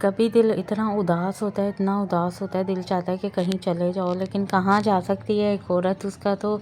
कभी दिल इतना उदास होता है, इतना उदास होता है, दिल चाहता है कि कहीं चले जाओ, लेकिन कहाँ जा सकती है एक औरत। उसका तो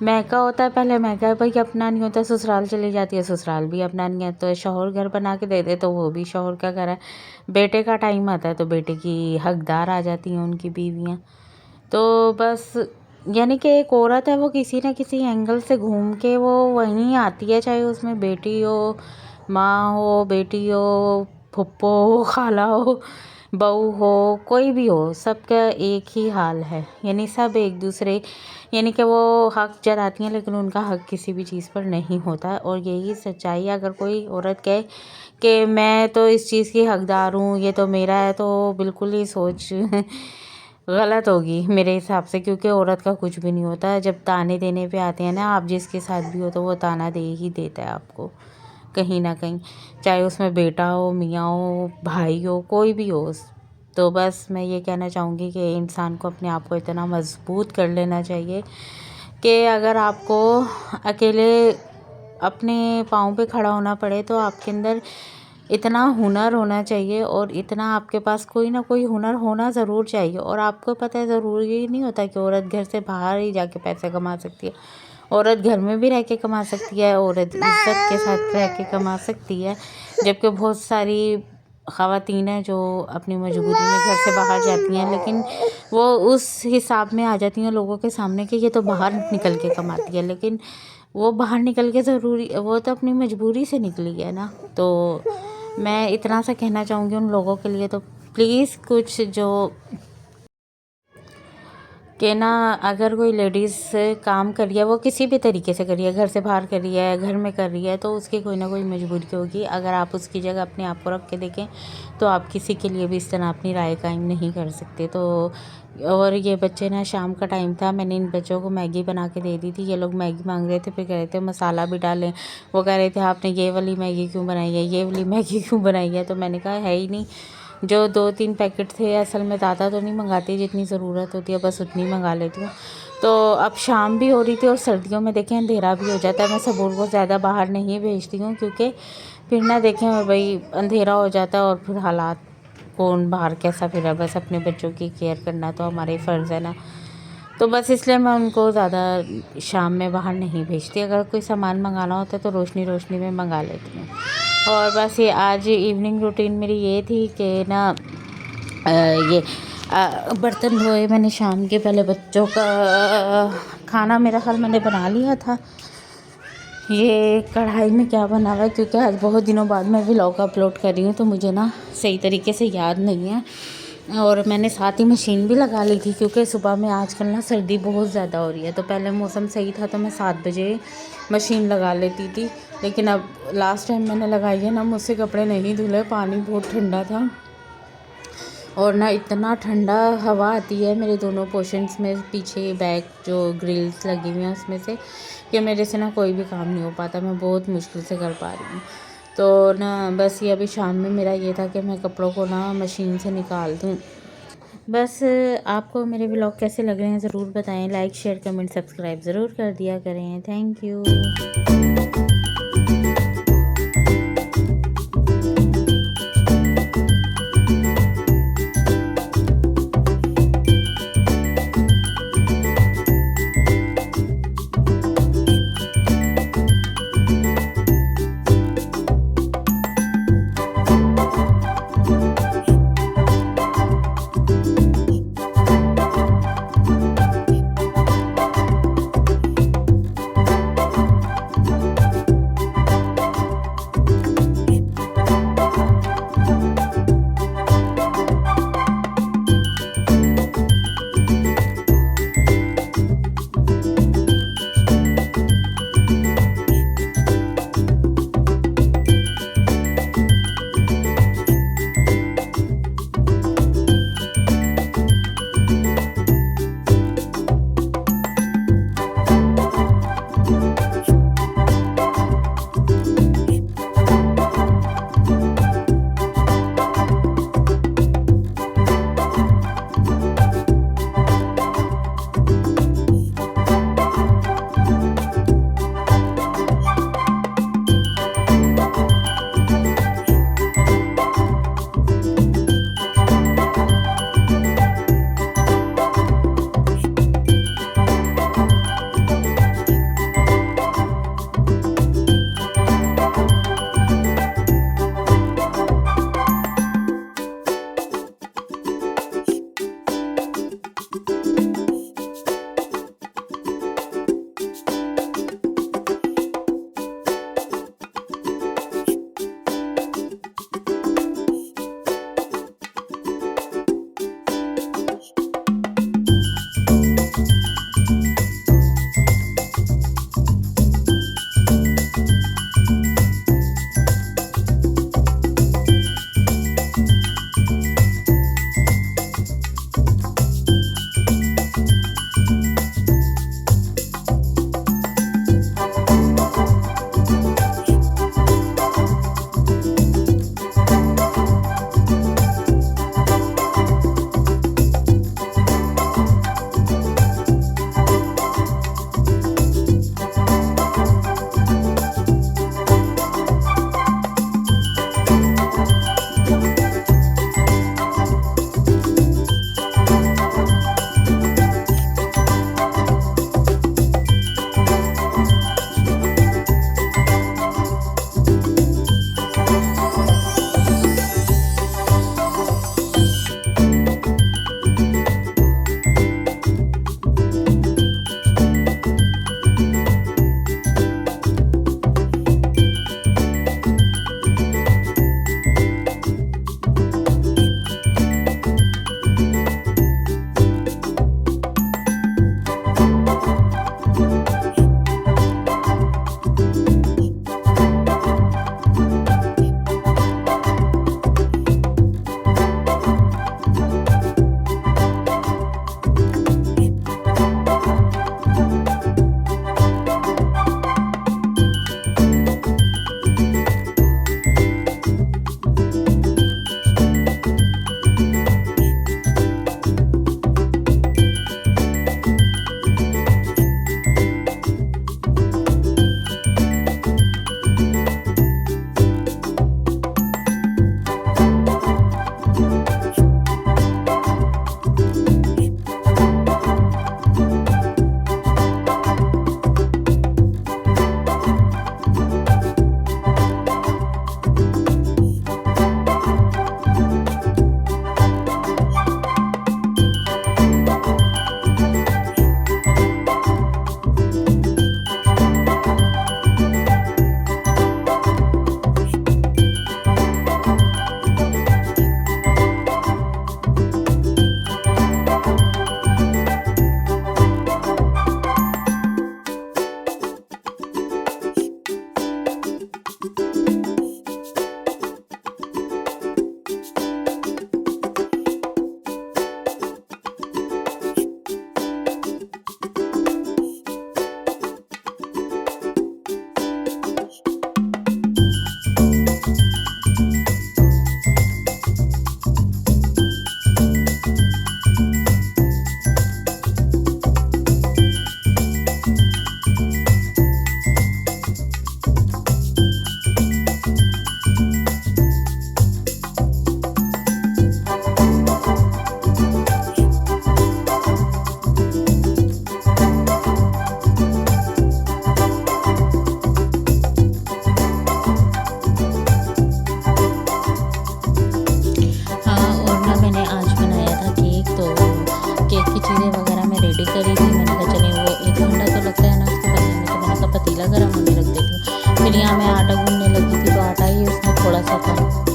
मैका होता है, पहले मैका भाई अपना नहीं होता, ससुराल चली जाती है, ससुराल भी अपना नहीं है, तो शौहर घर बना के दे दे तो वो भी शौहर का घर है। बेटे का टाइम आता है तो बेटे की हकदार आ जाती हैं उनकी बीवियाँ। तो बस यानी कि एक औरत है वो किसी न किसी एंगल से घूम के वो वहीं आती है, चाहे उसमें बेटी हो, माँ हो, बेटी हो, फुप्पो हो, खाला हो, बहू हो, कोई भी हो, सबका एक ही हाल है। यानी सब एक दूसरे यानी कि वो हक जताती हैं, लेकिन उनका हक किसी भी चीज़ पर नहीं होता। और यही सच्चाई है। अगर कोई औरत कहे कि मैं तो इस चीज़ की हकदार हूँ, ये तो मेरा है, तो बिल्कुल ही सोच गलत होगी मेरे हिसाब से, क्योंकि औरत का कुछ भी नहीं होता। जब ताने देने पे आते हैं ना, आप जिसके साथ भी हो तो वो ताना दे ही देता है आपको कहीं ना कहीं, चाहे उसमें बेटा हो, मियाँ हो, भाई हो, कोई भी हो। तो बस मैं ये कहना चाहूँगी कि इंसान को अपने आप को इतना मजबूत कर लेना चाहिए कि अगर आपको अकेले अपने पाँव पे खड़ा होना पड़े तो आपके अंदर इतना हुनर होना चाहिए, और इतना आपके पास कोई ना कोई हुनर होना ज़रूर चाहिए। और आपको पता है, ज़रूरी नहीं होता कि औरत घर से बाहर ही जाके पैसे कमा सकती है, औरत घर में भी रह के कमा सकती है, औरत इज़्ज़त के साथ रह के कमा सकती है। जबकि बहुत सारी ख़वातीन हैं जो अपनी मजबूरी में घर से बाहर जाती हैं, लेकिन वो उस हिसाब में आ जाती हैं लोगों के सामने कि ये तो बाहर निकल के कमाती है, लेकिन वो बाहर निकल के ज़रूरी, वो तो अपनी मजबूरी से निकली है ना। तो मैं इतना सा कहना चाहूँगी उन लोगों के लिए, तो प्लीज़ कुछ जो कि ना, अगर कोई लेडीज़ काम कर रही है, वो किसी भी तरीके से कर रही है, घर से बाहर कर रही है, घर में कर रही है, तो उसकी कोई ना कोई मजबूरी होगी। अगर आप उसकी जगह अपने आप को रख के देखें तो आप किसी के लिए भी इस तरह अपनी राय कायम नहीं कर सकते। तो और ये बच्चे ना, शाम का टाइम था, मैंने इन बच्चों को मैगी बना के दे दी थी। ये लोग मैगी मांग रहे थे, फिर कह रहे थे मसाला भी डालें। वो कह रहे थे आपने ये वाली मैगी क्यों बनाई है, ये वाली मैगी क्यों बनाई है। तो मैंने कहा है ही नहीं, जो 2-3 पैकेट थे, असल में ज़्यादा तो नहीं मंगाती, जितनी ज़रूरत होती है बस उतनी मंगा लेती हूँ। तो अब शाम भी हो रही थी और सर्दियों में देखें अंधेरा भी हो जाता है। मैं सबूर को ज़्यादा बाहर नहीं भेजती हूँ, क्योंकि फिर ना देखें भाई अंधेरा हो जाता है और फिर हालात कौन बाहर कैसा फिर, बस अपने बच्चों की केयर करना तो हमारे फ़र्ज़ है ना। तो बस इसलिए मैं उनको ज़्यादा शाम में बाहर नहीं भेजती। अगर कोई सामान मंगाना होता है तो रोशनी रोशनी में मंगा लेती हूँ। और बस ये आज इवनिंग रूटीन मेरी ये थी कि ना ये बर्तन धोए मैंने शाम के, पहले बच्चों का खाना मेरा ख्याल मैंने बना लिया था। ये कढ़ाई में क्या बना हुआ है, क्योंकि आज बहुत दिनों बाद मैं व्लॉग अपलोड कर रही हूँ तो मुझे ना सही तरीके से याद नहीं है। और मैंने साथ ही मशीन भी लगा ली थी, क्योंकि सुबह में आजकल ना सर्दी बहुत ज़्यादा हो रही है। तो पहले मौसम सही था तो मैं 7 बजे मशीन लगा लेती थी, लेकिन अब लास्ट टाइम मैंने लगाई है ना, मुझसे कपड़े नहीं धुले, पानी बहुत ठंडा था। और ना इतना ठंडा हवा आती है मेरे दोनों पोर्शंस में, पीछे बैक जो ग्रिल्स लगी हुई हैं उसमें से, कि मेरे से ना कोई भी काम नहीं हो पाता, मैं बहुत मुश्किल से कर पा रही हूँ। तो ना बस ये अभी शाम में मेरा ये था कि मैं कपड़ों को ना मशीन से निकाल दूँ। बस आपको मेरे व्लॉग कैसे लग रहे हैं ज़रूर बताएं, लाइक शेयर कमेंट सब्सक्राइब ज़रूर कर दिया करें। Thank you. फिर यहाँ मैं आटा गूँधने लगी थी, तो आटा ही उसमें थोड़ा सा था।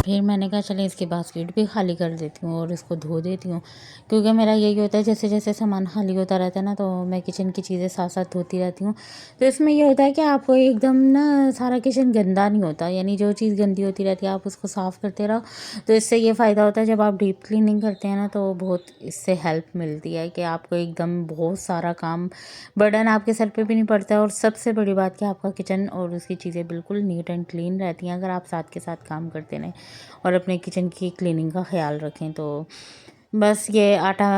फिर मैंने कहा चले इसकी बास्केट भी खाली कर देती हूँ और इसको धो देती हूँ, क्योंकि मेरा यही होता है जैसे जैसे सामान खाली होता रहता है ना, तो मैं किचन की चीज़ें साथ साथ धोती रहती हूँ। तो इसमें ये होता है कि आपको एकदम ना सारा किचन गंदा नहीं होता, यानी जो चीज़ गंदी होती रहती है आप उसको साफ़ करते रहो। तो इससे ये फ़ायदा होता है जब आप डीप क्लीनिंग करते हैं ना, तो बहुत इससे हेल्प मिलती है कि आपको एकदम बहुत सारा काम बर्डन आपके सर पे भी नहीं पड़ता है। और सबसे बड़ी बात कि आपका किचन और उसकी चीज़ें बिल्कुल नीट एंड क्लीन रहती हैं अगर आप साथ के साथ काम करते रहें और अपने किचन की क्लीनिंग का ख्याल रखें। तो बस ये आटा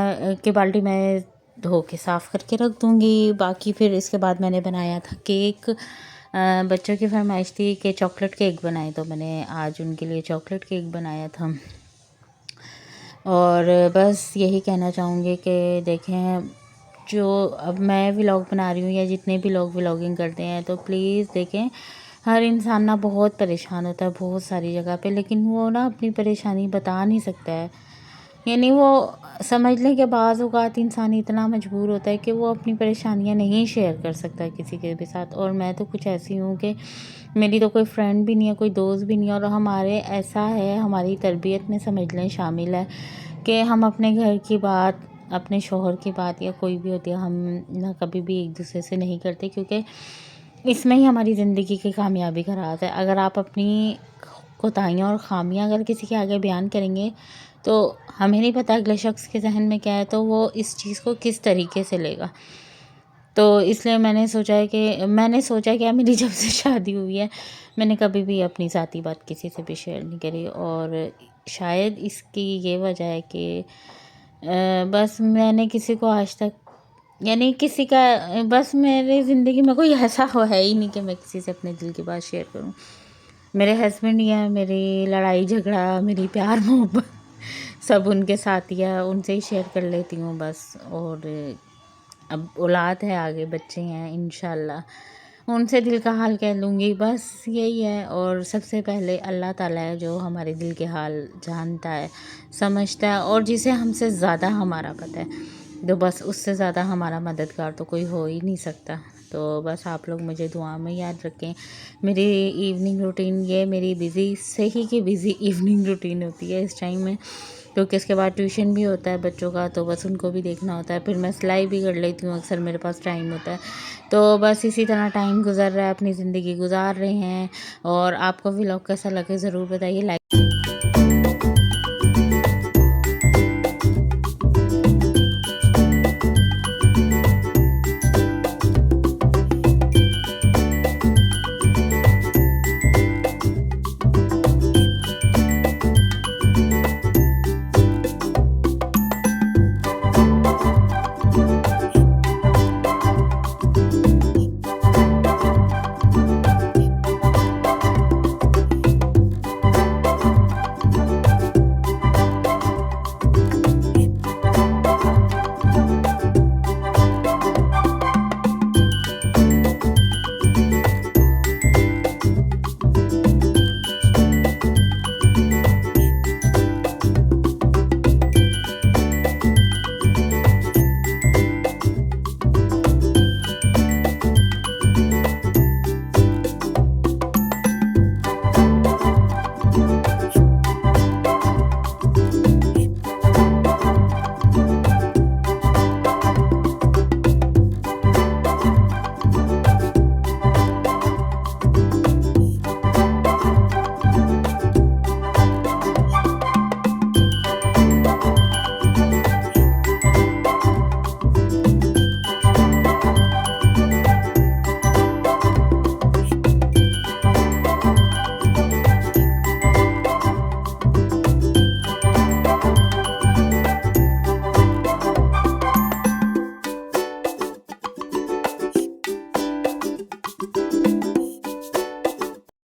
की बाल्टी मैं धो के साफ़ करके रख दूँगी। बाकी फिर इसके बाद मैंने बनाया था केक। बच्चों की फरमाइश थी कि चॉकलेट केक बनाए, तो मैंने आज उनके लिए चॉकलेट केक बनाया था। और बस यही कहना चाहूँगी कि देखें, जो अब मैं व्लॉग बना रही हूँ या जितने भी लोग व्लॉगिंग करते हैं, तो प्लीज़ देखें, हर इंसान ना बहुत परेशान होता है बहुत सारी जगह पे, लेकिन वो ना अपनी परेशानी बता नहीं सकता है। यानी वो समझ लें कि बाज़ औक़ात इंसान इतना मजबूर होता है कि वो अपनी परेशानियाँ नहीं शेयर कर सकता किसी के भी साथ। और मैं तो कुछ ऐसी हूँ कि मेरी तो कोई फ्रेंड भी नहीं है, कोई दोस्त भी नहीं है, और हमारे ऐसा है, हमारी तरबियत में समझ लें शामिल है कि हम अपने घर की बात, अपने शौहर की बात या कोई भी होती है, हम ना कभी भी एक दूसरे से नहीं करते, क्योंकि इसमें ही हमारी ज़िंदगी की कामयाबी का राज है। अगर आप अपनी कोताहियाँ और ख़ामियाँ अगर किसी के आगे बयान करेंगे, तो हमें नहीं पता अगले शख्स के जहन में क्या है, तो वो इस चीज़ को किस तरीके से लेगा। तो इसलिए मैंने सोचा कि मेरी जब से शादी हुई है, मैंने कभी भी अपनी ज़ाती बात किसी से भी शेयर नहीं करी। और शायद इसकी ये वजह है कि बस मैंने किसी को आज तक, यानी किसी का, बस मेरी ज़िंदगी में कोई ऐसा है ही नहीं कि मैं किसी से अपने दिल की बात शेयर करूं। मेरे हस्बैंड ही हैं, मेरी लड़ाई झगड़ा, मेरी प्यार मोहब्बत सब उनके साथ ही है, उनसे ही शेयर कर लेती हूँ बस। और अब औलाद है, आगे बच्चे हैं, इंशाल्लाह उनसे दिल का हाल कह लूँगी, बस यही है। और सबसे पहले अल्लाह ताला है जो हमारे दिल के हाल जानता है, समझता है, और जिसे हमसे ज़्यादा हमारा पता है, तो बस उससे ज़्यादा हमारा मददगार तो कोई हो ही नहीं सकता। तो बस आप लोग मुझे दुआ में याद रखें। मेरी इवनिंग रूटीन, ये मेरी बिज़ी सही की बिज़ी इवनिंग रूटीन होती है इस टाइम में, क्योंकि इसके बाद ट्यूशन भी होता है बच्चों का, तो बस उनको भी देखना होता है। फिर मैं सिलाई भी कर लेती हूँ, अक्सर मेरे पास टाइम होता है। तो बस इसी तरह टाइम गुजर रहा है, अपनी ज़िंदगी गुजार रहे हैं। और आपको व्लॉग कैसा लगे ज़रूर बताइए। लाइक